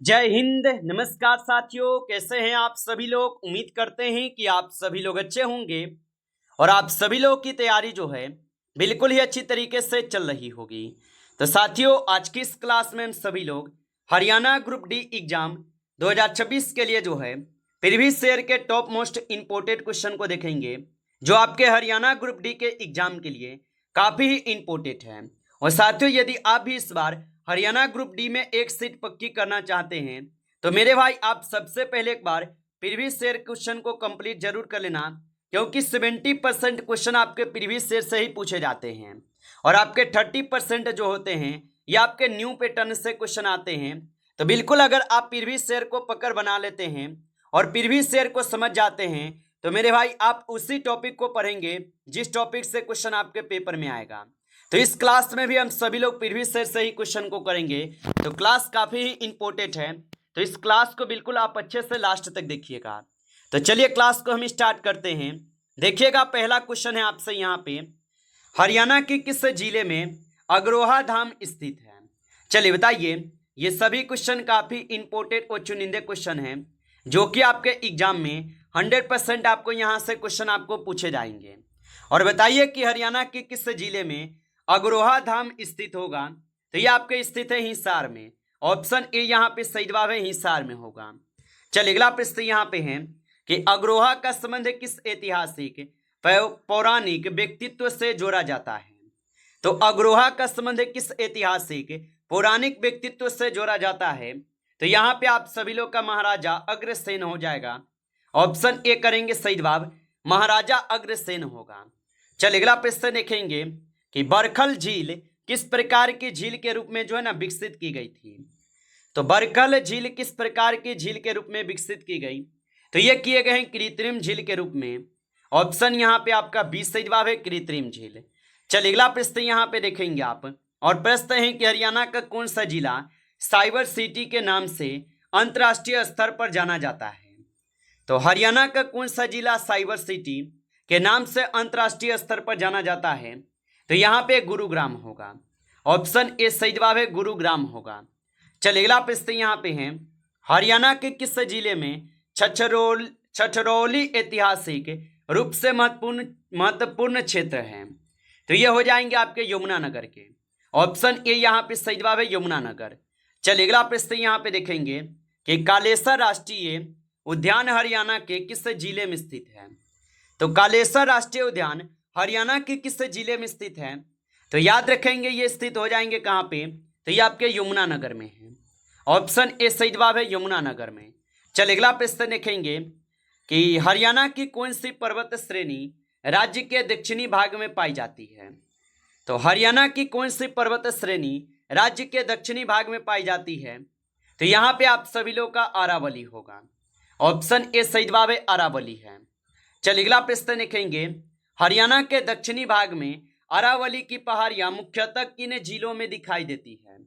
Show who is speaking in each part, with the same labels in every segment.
Speaker 1: जय हिंद। नमस्कार साथियों, कैसे हैं आप सभी लोग। उम्मीद करते हैं कि आप सभी लोग अच्छे होंगे और आप सभी लोग की तैयारी जो है बिल्कुल ही अच्छी तरीके से चल रही होगी। तो साथियों, आज की इस क्लास में हम सभी लोग हरियाणा ग्रुप डी एग्जाम 2026 के लिए जो है प्रीवियस ईयर के टॉप मोस्ट इंपोर्टेंट क्वेश्चन को देखेंगे, जो आपके हरियाणा ग्रुप डी के एग्जाम के लिए काफ़ी ही इंपॉर्टेंट है। और साथियों, यदि आप भी इस बार हरियाणा ग्रुप डी में एक सीट पक्की करना चाहते हैं तो मेरे भाई आप सबसे पहले एक बार प्रीवियस ईयर क्वेश्चन को कंप्लीट जरूर कर लेना, क्योंकि 70% क्वेश्चन आपके प्रीवियस ईयर से ही पूछे जाते हैं और आपके 30% जो होते हैं ये आपके न्यू पैटर्न से क्वेश्चन आते हैं। तो बिल्कुल अगर आप प्रीवियस ईयर को पकड़ बना लेते हैं और प्रीवियस ईयर को समझ जाते हैं तो मेरे भाई आप उसी टॉपिक को पढ़ेंगे जिस टॉपिक से क्वेश्चन आपके पेपर में आएगा। तो इस क्लास में भी हम सभी लोग प्रीवियस ईयर से ही क्वेश्चन को करेंगे, तो क्लास काफ़ी ही इंपॉर्टेंट है। तो इस क्लास को बिल्कुल आप अच्छे से लास्ट तक देखिएगा। तो चलिए क्लास को हम स्टार्ट करते हैं। देखिएगा, पहला क्वेश्चन है आपसे यहाँ पे, हरियाणा के किस जिले में अग्रोहा धाम स्थित है। चलिए बताइए। ये सभी क्वेश्चन काफ़ी इंपॉर्टेंट और चुनिंदे क्वेश्चन हैं जो कि आपके एग्जाम में 100% आपको यहाँ से क्वेश्चन आपको पूछे जाएंगे। और बताइए कि हरियाणा के किस जिले में अग्रोहा धाम स्थित होगा। तो ये आपके स्थित है हिसार में। ऑप्शन ए यहाँ पे सही जवाब है, हिसार में होगा। चलिए अगला प्रश्न यहाँ पे है कि अग्रोहा का संबंध किस ऐतिहासिक पौराणिक व्यक्तित्व से जोड़ा जाता है। तो अग्रोहा का संबंध किस ऐतिहासिक पौराणिक व्यक्तित्व से जोड़ा जाता है। तो यहाँ पे आप सभी लोग का महाराजा अग्रसेन हो जाएगा। ऑप्शन ए करेंगे सही जवाब, महाराजा अग्रसेन होगा। चलिए अगला प्रश्न देखेंगे कि बरखल झील किस प्रकार की झील के रूप में जो है ना विकसित की गई थी। तो बरखल झील किस प्रकार की झील के रूप में विकसित की गई। तो ये किए गए हैं कृत्रिम झील के रूप में। ऑप्शन यहाँ पे आपका 20 सही जवाब है, कृत्रिम झील। चलिए अगला प्रश्न यहाँ पे देखेंगे आप, और प्रश्न है कि हरियाणा का कौन सा जिला साइबर सिटी के नाम से अंतर्राष्ट्रीय स्तर पर जाना जाता है। तो हरियाणा का कौन सा जिला साइबर सिटी के नाम से अंतर्राष्ट्रीय स्तर पर जाना जाता है। तो यहाँ पे गुरुग्राम होगा। ऑप्शन ए सही जवाब है, गुरुग्राम होगा। चलिए अगला प्रश्न यहाँ पे है, हरियाणा के किस जिले में छछरौली ऐतिहासिक रूप से महत्वपूर्ण क्षेत्र है। तो ये हो जाएंगे आपके यमुनानगर के। ऑप्शन ए यहाँ पे सही जवाब है, यमुनानगर। चलिए अगला प्रश्न यहाँ पे देखेंगे कि कालेसर राष्ट्रीय उद्यान हरियाणा के किस जिले में स्थित है। तो कालेसर राष्ट्रीय उद्यान हरियाणा के किस जिले में स्थित है। तो याद रखेंगे ये स्थित हो जाएंगे कहाँ पे। तो ये आपके यमुनानगर में है। ऑप्शन ए सही जवाब है, यमुनानगर में। चलिए अगला प्रश्न देखेंगे कि हरियाणा की कौन सी पर्वत श्रेणी राज्य के दक्षिणी भाग में पाई जाती है। तो हरियाणा की कौन सी पर्वत श्रेणी राज्य के दक्षिणी भाग में पाई जाती है। तो यहाँ पे आप सभी लोग का अरावली होगा। ऑप्शन ए सही जवाब है, अरावली है। चलिए अगला प्रश्न देखेंगे, हरियाणा के दक्षिणी भाग में अरावली की पहाड़ियां मुख्यतः किन जिलों में दिखाई देती है।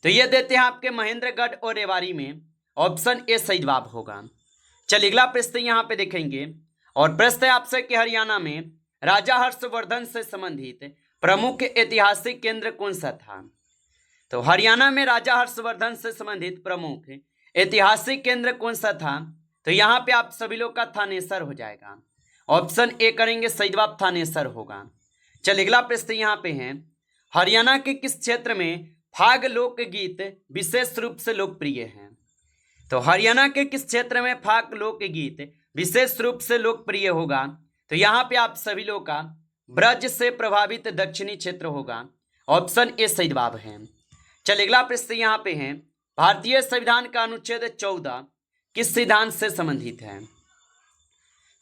Speaker 1: तो ये देते हैं आपके महेंद्रगढ़ और रेवाड़ी में। ऑप्शन ए सही जवाब होगा। चलिए अगला प्रश्न यहाँ पे देखेंगे, और प्रश्न है आपसे कि हरियाणा में राजा हर्षवर्धन से संबंधित प्रमुख ऐतिहासिक केंद्र कौन सा था। तो हरियाणा में राजा हर्षवर्धन से संबंधित प्रमुख ऐतिहासिक केंद्र कौन सा था। तो यहाँ पे आप सभी लोग का थानेसर हो जाएगा। ऑप्शन ए करेंगे सही जवाब, थानेसर होगा। चलिए अगला प्रश्न यहाँ पे है, हरियाणा के किस क्षेत्र में फाग लोकगीत विशेष रूप से लोकप्रिय हैं। तो हरियाणा के किस क्षेत्र में फाग लोकगीत विशेष रूप से लोकप्रिय होगा। तो यहाँ पे आप सभी लोग का ब्रज से प्रभावित दक्षिणी क्षेत्र होगा। ऑप्शन ए सही जवाब है। चलिए अगला प्रश्न यहाँ पे है, भारतीय संविधान का अनुच्छेद 14 किस सिद्धांत से संबंधित है।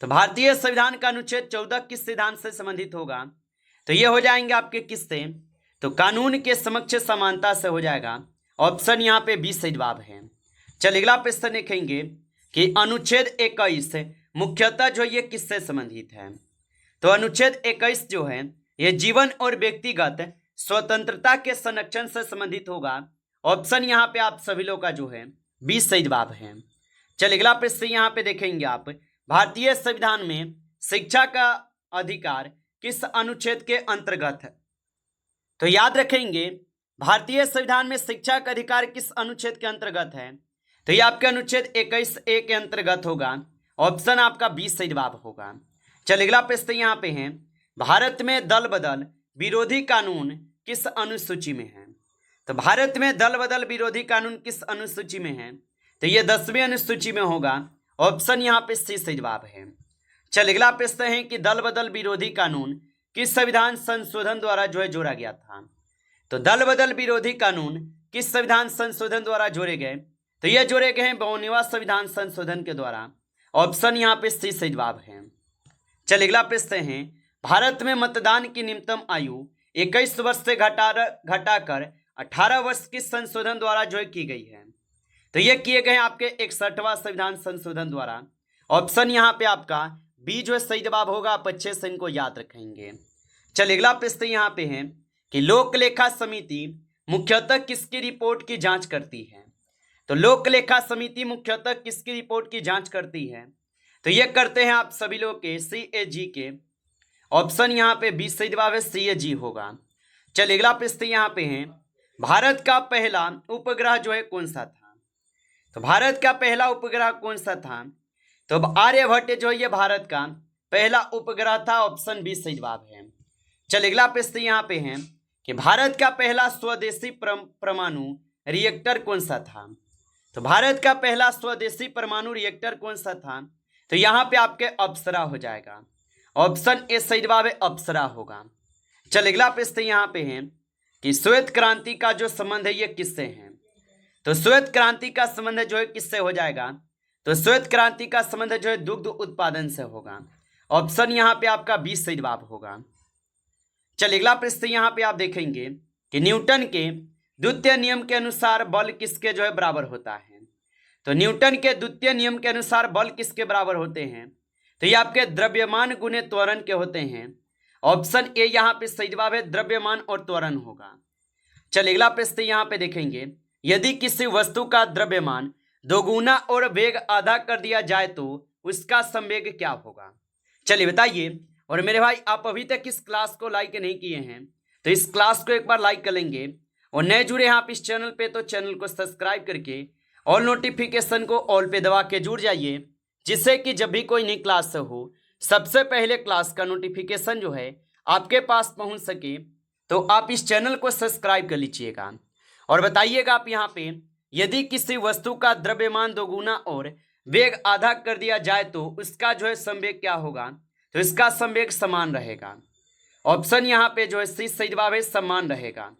Speaker 1: तो भारतीय संविधान का अनुच्छेद 14 किस सिद्धांत से संबंधित होगा। तो ये हो जाएंगे आपके किससे। तो कानून के समक्ष समानता से हो जाएगा। ऑप्शन यहाँ पे 20 सही जवाब है। चलिए अगला प्रश्न देखेंगे कि अनुच्छेद 21 मुख्यतः जो ये किससे संबंधित है। तो अनुच्छेद 21 जो है ये जीवन और व्यक्तिगत स्वतंत्रता के संरक्षण से संबंधित होगा। ऑप्शन यहाँ पे आप सभी लोग का जो है 20 सही जवाब है। चलिए अगला प्रश्न यहाँ पे देखेंगे आप, भारतीय संविधान में शिक्षा का अधिकार किस अनुच्छेद के अंतर्गत है। तो याद रखेंगे भारतीय संविधान में शिक्षा का अधिकार किस अनुच्छेद के अंतर्गत है। तो ये आपके अनुच्छेद 21A के अंतर्गत होगा। ऑप्शन आपका 20 सही जवाब होगा। चलिए अगला प्रश्न यहाँ पे है, भारत में दल बदल विरोधी कानून किस अनुसूची में है? तो भारत में दल बदल विरोधी कानून किस अनुसूची में है? तो ये 10वीं अनुसूची में होगा। ऑप्शन यहाँ पे सी सही जवाब है। चलिए अगला प्रश्न है कि दल बदल विरोधी कानून किस संविधान संशोधन द्वारा जो है जोड़ा गया था? तो दल बदल विरोधी कानून किस संविधान संशोधन द्वारा जोड़े गए? तो ये जोड़े गए हैं 52वां संविधान संशोधन के द्वारा। ऑप्शन यहाँ पे सी सही जवाब है। चलिए अगला प्रश्न है, भारत में मतदान की न्यूनतम आयु 21 वर्ष से घटाकर 18 वर्ष के संशोधन द्वारा जो की गई है? तो ये किए गए आपके 61वां संविधान संशोधन द्वारा। ऑप्शन यहाँ पे आपका बी जो है सही जवाब होगा। आप अच्छे से इनको याद रखेंगे। चलिए अगला प्रश्न यहाँ पे है कि लोक लेखा समिति मुख्यतः किसकी रिपोर्ट की जांच करती है? तो लोक लेखा समिति मुख्यतः किसकी रिपोर्ट की जांच करती है? तो ये करते हैं आप सभी लोग के CAG के। ऑप्शन यहाँ पे 20 सही जवाब है, CAG होगा। चलिए अगला प्रश्न यहाँ पे है, भारत का पहला उपग्रह जो है कौन सा था? तो भारत का पहला उपग्रह कौन सा था? तो आर्यभट्ट जो ये भारत का पहला उपग्रह था। ऑप्शन 20 सही जवाब है। चलिए अगला प्रश्न यहाँ पे है कि भारत का पहला स्वदेशी परमाणु रिएक्टर कौन सा था? तो भारत का पहला स्वदेशी परमाणु रिएक्टर कौन सा था? तो यहाँ पे आपके अप्सरा हो जाएगा। ऑप्शन ए सही जवाब है, अप्सरा होगा। चलिए अगला प्रश्न यहाँ पे है कि श्वेत क्रांति का जो संबंध है ये किससे है? तो श्वेत क्रांति का संबंध जो है किससे हो जाएगा? तो श्वेत क्रांति का संबंध जो है दुग्ध उत्पादन से होगा। ऑप्शन यहाँ पे आपका 20 सही जवाब होगा। चलिए अगला प्रश्न यहाँ पे आप देखेंगे कि न्यूटन के द्वितीय नियम के अनुसार बल किसके जो है बराबर होता है? तो न्यूटन के द्वितीय नियम के अनुसार बल किसके बराबर होते हैं? तो ये आपके द्रव्यमान गुने त्वरण के होते हैं। ऑप्शन ए यहाँ पे सही जवाब है, द्रव्यमान और त्वरण होगा। चलिए अगला प्रश्न यहाँ पे देखेंगे, यदि किसी वस्तु का द्रव्यमान दोगुना और वेग आधा कर दिया जाए तो उसका संवेग क्या होगा? चलिए बताइए। और मेरे भाई आप अभी तक इस क्लास को लाइक नहीं किए हैं तो इस क्लास को एक बार लाइक कर लेंगे, और नए जुड़े हैं आप इस चैनल पे तो चैनल को सब्सक्राइब करके ऑल नोटिफिकेशन को ऑल पे दबा के जुड़ जाइए, जिससे कि जब भी कोई नई क्लास हो सबसे पहले क्लास का नोटिफिकेशन जो है आपके पास पहुंच सके। तो आप इस चैनल को सब्सक्राइब कर लीजिएगा और बताइएगा आप यहाँ पे, यदि किसी वस्तु का द्रव्यमान दोगुना और वेग आधा कर दिया जाए तो उसका जो है संवेग क्या होगा? तो इसका संवेग समान रहेगा। ऑप्शन यहाँ पे जो है सी सही जवाब है, समान रहेगा।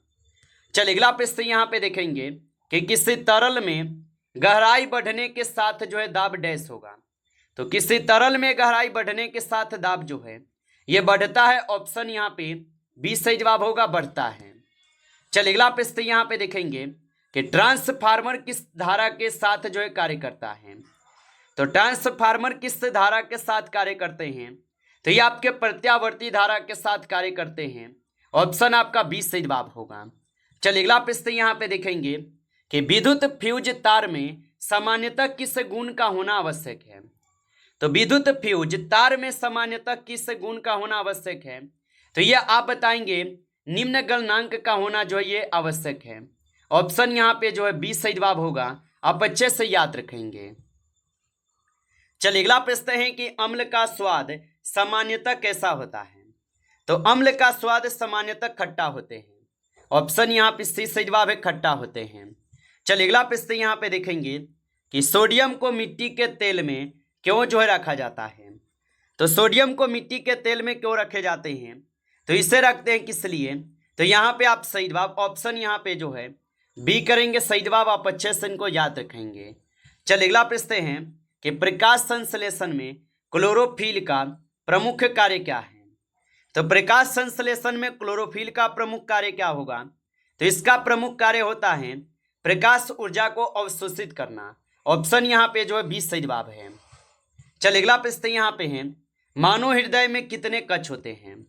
Speaker 1: चलिए अगला प्रश्न यहाँ पे देखेंगे कि किसी तरल में गहराई बढ़ने के साथ जो है दाब डैश होगा। तो किसी तरल में गहराई बढ़ने के साथ दाब जो है ये बढ़ता है। ऑप्शन यहाँ पे 20 सही जवाब होगा, बढ़ता है। चलिए अगला प्रश्न यहाँ पे देखेंगे कि ट्रांसफार्मर किस धारा के साथ जो है कार्य करता है? तो ट्रांसफार्मर किस धारा के साथ कार्य करते हैं? तो ये आपके प्रत्यावर्ती धारा के साथ कार्य करते हैं। ऑप्शन आपका 20 सही जवाब होगा। चलिए अगला प्रश्न यहाँ पे देखेंगे कि विद्युत फ्यूज तार में सामान्यतः किस गुण का होना आवश्यक है? तो विद्युत फ्यूज तार में सामान्यतः किस गुण का होना आवश्यक है? तो ये आप बताएंगे निम्न गलनांक का होना जो है ये आवश्यक है। ऑप्शन यहाँ पे जो है 20 सही जवाब होगा, आप अच्छे से याद रखेंगे। चलिए अगला प्रश्न है कि अम्ल का स्वाद सामान्यतः कैसा होता है? तो अम्ल का स्वाद सामान्यतः खट्टा होते हैं। ऑप्शन यहाँ पे सी सही जवाब है, खट्टा होते हैं। चलिए अगला प्रश्न यहाँ पे देखेंगे कि सोडियम को मिट्टी के तेल में क्यों जो है रखा जाता है? तो सोडियम को मिट्टी के तेल में क्यों रखे जाते हैं? तो इसे रखते हैं किस लिए? तो यहाँ पे आप सही जवाब ऑप्शन यहाँ पे जो है बी करेंगे, सही जवाब। आप अच्छे से इनको याद रखेंगे। चलिए अगला प्रश्न है कि प्रकाश संश्लेषण में क्लोरोफिल का प्रमुख कार्य क्या है? तो प्रकाश संश्लेषण में क्लोरोफिल का प्रमुख कार्य क्या होगा? तो इसका प्रमुख कार्य होता है प्रकाश ऊर्जा को अवशोषित करना। ऑप्शन यहाँ पे जो है 20 सही जवाब है। चलिए अगला प्रश्न यहाँ पे है, मानव हृदय में कितने कक्ष होते हैं?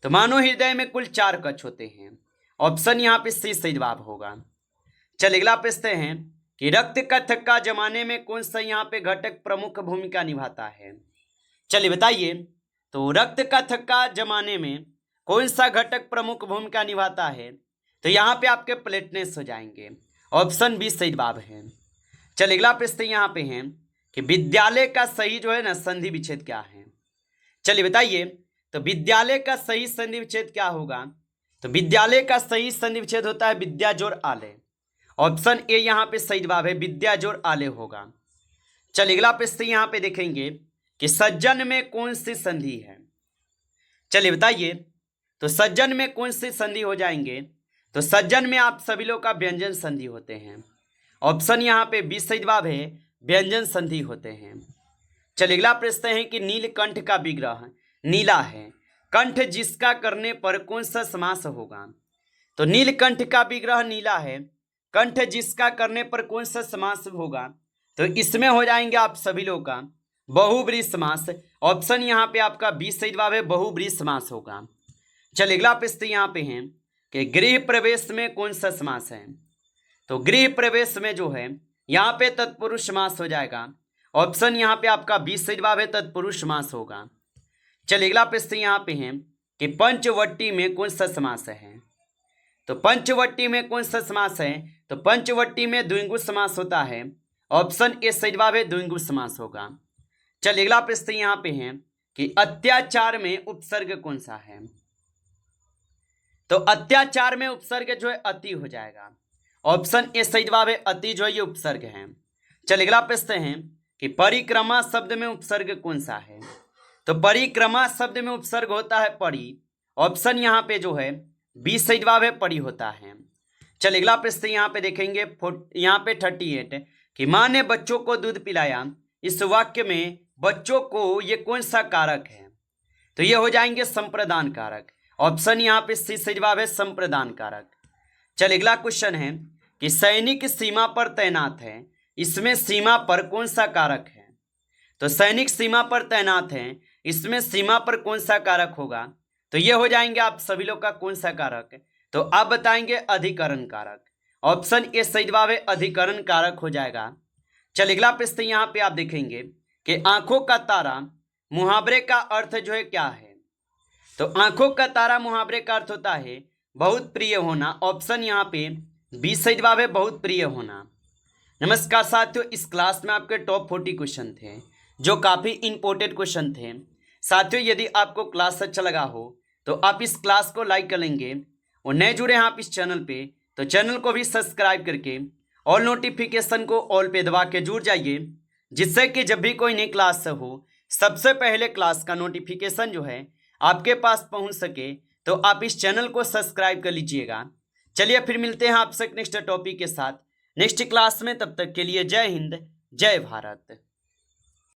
Speaker 1: तो मानव हृदय में कुल 4 कक्ष होते हैं। ऑप्शन यहाँ पे सी सही जवाब होगा। चलिए अगला प्रश्न है कि रक्त का थक्का जमाने में कौन सा यहाँ पे घटक प्रमुख भूमिका निभाता है? चलिए बताइए। तो रक्त का थक्का जमाने में कौन सा घटक प्रमुख भूमिका निभाता है? तो यहाँ पे आपके प्लेटलेट्स हो जाएंगे। ऑप्शन 20 सही जवाब है। चलिए अगला प्रश्न यहाँ पे है कि विद्यालय का सही जो है ना संधि विच्छेद क्या है। चलिए बताइए, तो विद्यालय का सही संधि विच्छेद क्या होगा। तो विद्यालय का सही संधि विच्छेद होता है विद्या जोड़ आलय। ऑप्शन ए यहाँ पे सही जवाब है, विद्या जोड़ आलय होगा। चलिए अगला प्रश्न यहाँ पे देखेंगे कि सज्जन में कौन सी संधि है। चलिए बताइए, तो सज्जन में कौन सी संधि हो जाएंगे। तो सज्जन में आप सभी लोग का व्यंजन संधि होते हैं। ऑप्शन यहाँ पे बी सही जवाब है, व्यंजन संधि होते हैं। चलिए अगला प्रश्न है कि नीलकंठ का विग्रह नीला है, कंठ जिसका करने पर कौन सा समास होगा। तो नीलकंठ का विग्रह नीला है, कंठ जिसका करने पर कौन सा समास होगा। तो इसमें हो जाएंगे आप सभी लोग का बहुब्रीहि समास। ऑप्शन यहाँ पे आपका बी सही जवाब है, बहुब्रीहि समास होगा। चलिए अगला प्रश्न यहाँ पे है कि गृह प्रवेश में कौन सा समास है। तो गृह प्रवेश में जो है यहाँ पे तत्पुरुष समास हो जाएगा। ऑप्शन यहाँ पे आपका बी सही जवाब है, तत्पुरुष समास होगा। चलिए अगला प्रश्न यहाँ पे है कि पंचवटी में कौन सा समास है। तो पंचवटी में कौन सा समास है। तो पंचवटी में द्विगु समास होता है। ऑप्शन ए सही जवाब है, द्विगु समास होगा। चलिए अगला प्रश्न यहाँ पे है कि अत्याचार में उपसर्ग कौन सा है। तो अत्याचार में उपसर्ग जो है अति हो जाएगा। ऑप्शन ए सही जवाब है, अति जो है ये उपसर्ग है। चलिए अगला प्रश्न है कि परिक्रमा शब्द में उपसर्ग कौन सा है। तो परिक्रमा शब्द में उपसर्ग होता है परि। ऑप्शन यहाँ पे जो है बी सही जवाब है, परि होता है। चलिए अगला प्रश्न यहाँ पे देखेंगे यहाँ पे 38 कि माँ ने बच्चों को दूध पिलाया। इस वाक्य में बच्चों को ये कौन सा कारक है। तो ये हो जाएंगे संप्रदान कारक। ऑप्शन यहाँ पे सी सही जवाब है, संप्रदान कारक। चलिए अगला क्वेश्चन है कि सैनिक सीमा पर तैनात है, इसमें सीमा पर कौन सा कारक है। तो सैनिक सीमा पर तैनात है, इसमें सीमा पर कौन सा कारक होगा। तो ये हो जाएंगे आप सभी लोग का कौन सा कारक। तो आप बताएंगे अधिकरण कारक। ऑप्शन ए सही जवाब है, अधिकरण कारक हो जाएगा। चलिए अगला प्रश्न यहाँ पे आप देखेंगे कि आंखों का तारा मुहावरे का अर्थ जो है क्या है। तो आंखों का तारा मुहावरे का अर्थ होता है बहुत प्रिय होना। ऑप्शन यहाँ पे बी सही जवाब है, बहुत प्रिय होना। नमस्कार साथियों, इस क्लास में आपके टॉप 40 क्वेश्चन थे जो काफ़ी इंपॉर्टेंट क्वेश्चन थे। साथियों यदि आपको क्लास अच्छा लगा हो तो आप इस क्लास को लाइक कर लेंगे और नए जुड़े हैं आप इस चैनल पे तो चैनल को भी सब्सक्राइब करके ऑल नोटिफिकेशन को ऑल पे दबा के जुड़ जाइए, जिससे कि जब भी कोई नई क्लास हो सबसे पहले क्लास का नोटिफिकेशन जो है आपके पास पहुंच सके। तो आप इस चैनल को सब्सक्राइब कर लीजिएगा। चलिए फिर मिलते हैं आपसे नेक्स्ट टॉपिक के साथ नेक्स्ट क्लास में। तब तक के लिए जय हिंद, जय भारत।